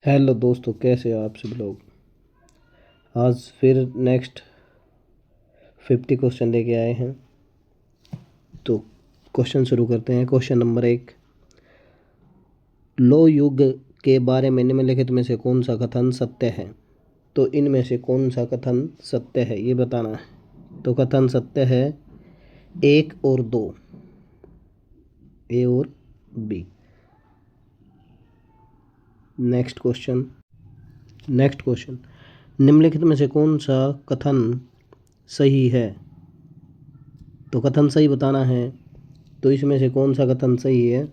Hello दोस्तों, कैसे हो आप सभी लोग। आज फिर नेक्स्ट 50 क्वेश्चन लेके आए हैं। तो क्वेश्चन शुरू करते हैं। क्वेश्चन नंबर 1, लो युग के बारे में निम्नलिखित में से कौन सा कथन सत्य है। तो इनमें से कौन सा कथन सत्य है ये बताना है। तो कथन सत्य है 1 और 2, ए और बी। नेक्स्ट क्वेश्चन, निम्नलिखित में से कौन सा कथन सही है। तो कथन सही बताना है। तो इसमें से कौन सा कथन सही है।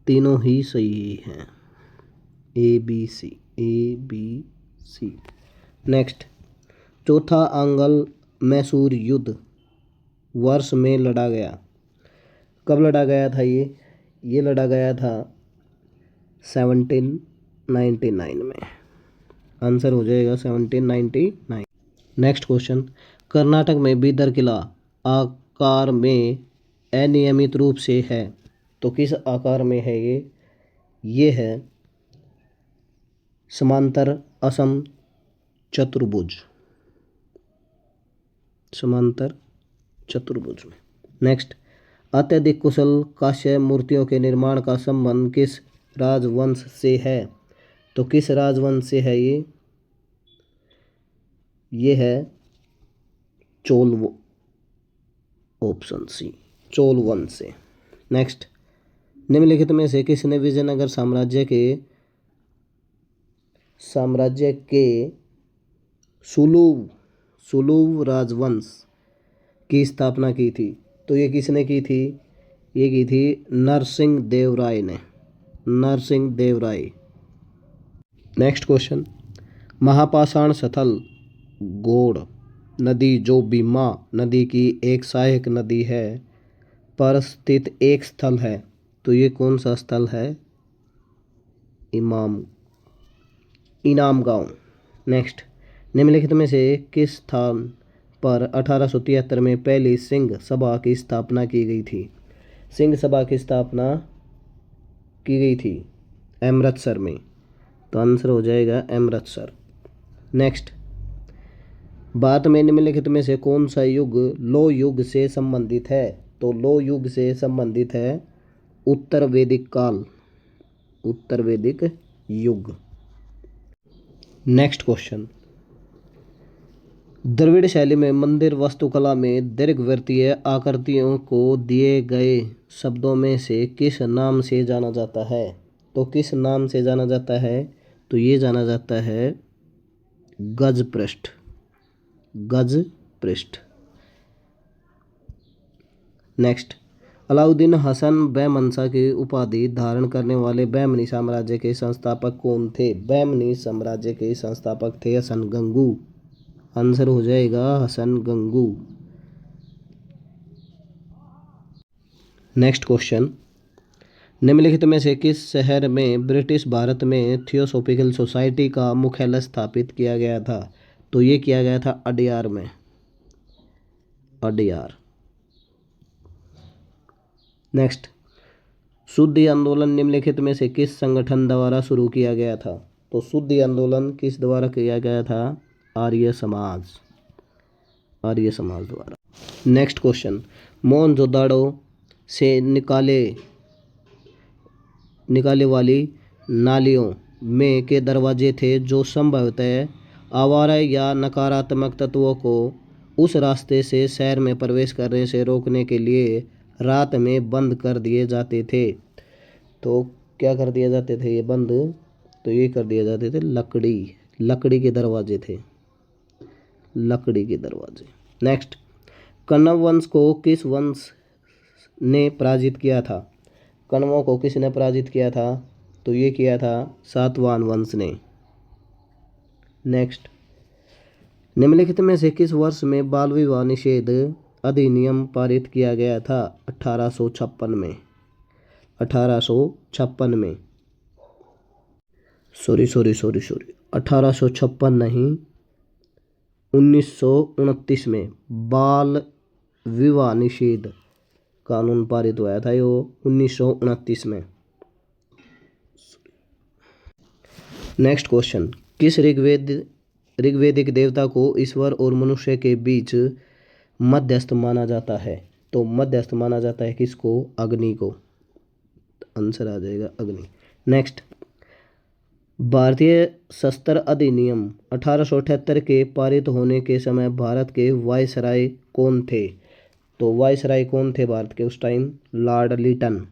तीनों ही सही हैं, ए बी सी। नेक्स्ट, चौथा आंग्ल मैसूर युद्ध वर्ष में लड़ा गया। कब लड़ा गया था ये लड़ा गया था 1799 में। आंसर हो जाएगा 1799। नेक्स्ट क्वेश्चन, कर्नाटक में बीदर किला आकार में अनियमित रूप से है। तो किस आकार में है ये है समांतर, असम, चतुर्भुज। समांतर चतुर्भुज में। नेक्स्ट, अत्यधिक कुशल कांस्य मूर्तियों के निर्माण का संबंध किस राजवंश से है। तो किस राजवंश से है ये है चोल, ऑप्शन सी, चोल वंश से। नेक्स्ट, निम्नलिखित में से किसने विजयनगर साम्राज्य के सुलुव राजवंश की स्थापना की थी। तो ये किसने की थी। ये की थी नरसिंह देव राय ने। नरसिंह देव राय। नेक्स्ट क्वेश्चन, महापाषाण स्थल गौड़ नदी जो भीमा नदी की एक सहायक नदी है पर स्थित एक स्थल है। तो ये कौन सा स्थल है। इनाम गांव। नेक्स्ट, निम्नलिखित में से किस स्थान पर 1873 में पहली सिंह सभा की स्थापना की गई थी। सिंह सभा की स्थापना की गई थी अमृतसर में। तो आंसर हो जाएगा अमृतसर। नेक्स्ट, भारत में निम्नलिखित में से कौन सा युग लो युग से संबंधित है। तो लो युग से संबंधित है उत्तर वैदिक काल, उत्तर वैदिक युग। नेक्स्ट क्वेश्चन, द्रविड़ शैली में मंदिर वास्तुकला में दीर्घवृत्तीय आकृतियों को दिए गए शब्दों में से किस नाम से जाना जाता है। तो किस नाम से जाना जाता है। तो ये जाना जाता है गज पृष्ठ, गज पृष्ठ। नेक्स्ट, अलाउद्दीन हसन बहमनसा की उपाधि धारण करने वाले बहमनी साम्राज्य के संस्थापक कौन थे। बहमनी साम्राज्य के संस्थापक थे हसन गंगू। आंसर हो जाएगा हसन गंगू। नेक्स्ट क्वेश्चन, निम्नलिखित में से किस शहर में ब्रिटिश भारत में थियोसॉफिकल सोसाइटी का मुख्यालय स्थापित किया गया था। तो ये किया गया था अडयार में, अडयार। नेक्स्ट, शुद्धि आंदोलन निम्नलिखित में से किस संगठन द्वारा शुरू किया गया था। तो शुद्धि आंदोलन किस द्वारा किया गया था। आर्य समाज, आर्य समाज द्वारा। नेक्स्ट क्वेश्चन, मोहनजोदाड़ो से निकाले वाली नालियों में के दरवाजे थे जो संभवतः आवारा या नकारात्मक तत्वों को उस रास्ते से शहर में प्रवेश करने से रोकने के लिए रात में बंद कर दिए जाते थे। तो क्या कर दिए जाते थे ये बंद। तो ये कर दिए जाते थे लकड़ी के दरवाजे थे, लकड़ी के दरवाजे। नेक्स्ट, कण्व वंश को किस वंश ने पराजित किया था। कण्वों को किसने पराजित किया था। तो ये किया था सातवाहन वंश ने। नेक्स्ट, निम्नलिखित में से किस वर्ष में बाल विवाह निषेध अधिनियम पारित किया गया था। 1856 में, 1856 में। सॉरी 1856 नहीं, 1929 में बाल विवाह निषेध कानून पारित हुआ था। ये 1929 में। नेक्स्ट क्वेश्चन, किस ऋग्वेदिक देवता को ईश्वर और मनुष्य के बीच मध्यस्थ माना जाता है? तो मध्यस्थ माना जाता है किसको? अग्नि को। आंसर आ जाएगा अग्नि। नेक्स्ट, भारतीय शस्त्र अधिनियम 1878 के पारित होने के समय भारत के वायसराय कौन थे? तो वायसराय कौन थे भारत के उस time? Lord Lytton.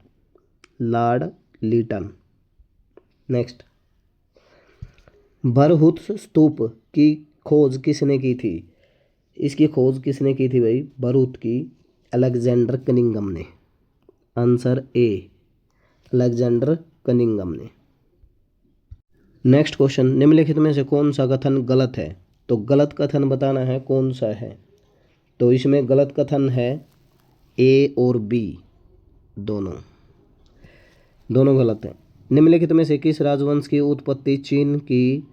Lord Lytton. Next, Bharhut stupa की खोज किसने की थी? इसकी खोज किसने की थी भाई? भरहुत की अलेक्जेंडर कनिंघम ने। आंसर ए, अलेक्जेंडर कनिंघम ने। नेक्स्ट क्वेश्चन, निम्नलिखित में से कौन सा कथन गलत है? तो गलत कथन बताना है कौन सा है। तो इसमें गलत कथन है ए और बी, दोनों गलत हैं। निम्नलिखित में से किस राजवंश की उत्पत्ति चीन की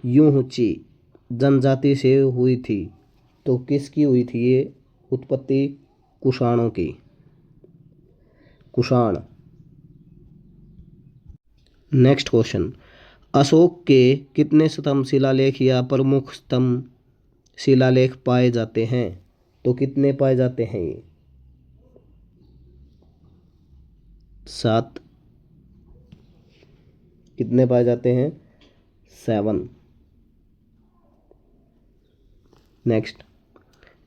यूहची जनजाति से हुई थी? तो किसकी हुई थी ये उत्पत्ति? कुषाणों की। कुषाण। नेक्स्ट क्वेश्चन, अशोक के कितने स्तंभ शिलालेख या प्रमुख स्तंभ शिलालेख पाए जाते हैं? तो कितने पाए जाते हैं ये? 7। कितने पाए जाते हैं? 7। नेक्स्ट,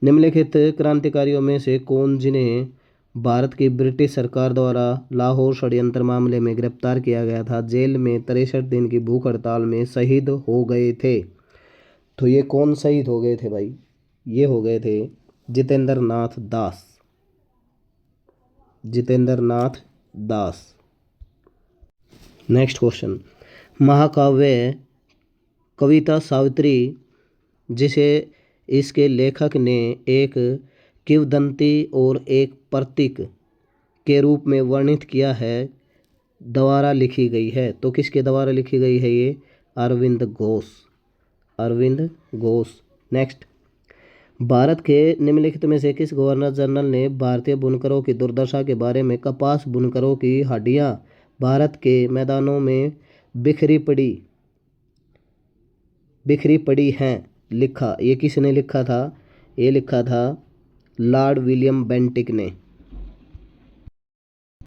निम्नलिखित क्रांतिकारियों में से कौन जिन्हें भारत की ब्रिटिश सरकार द्वारा लाहौर षड्यंत्र मामले में गिरफ्तार किया गया था, जेल में 63 दिन की भूख हड़ताल में शहीद हो गए थे? तो ये कौन शहीद हो गए थे भाई? ये हो गए थे जितेंद्र नाथ दास। जितेंद्र नाथ दास। नेक्स्ट क्वेश्चन, महाकाव्य कविता सावित्री जिसे इसके लेखक ने एक किंवदंती और एक प्रतीक के रूप में वर्णित किया है, द्वारा लिखी गई है? तो किसके द्वारा लिखी गई है ये? अरविंद घोष। अरविंद घोष। नेक्स्ट, भारत के निम्नलिखित में से किस गवर्नर जनरल ने भारतीय बुनकरों की दुर्दशा के बारे में कपास बुनकरों की हड्डियां भारत के मैदानों में बिखरी पड़ी हैं लिखा? ये किसने लिखा था? ये लिखा था लॉर्ड विलियम बेंटिक ने।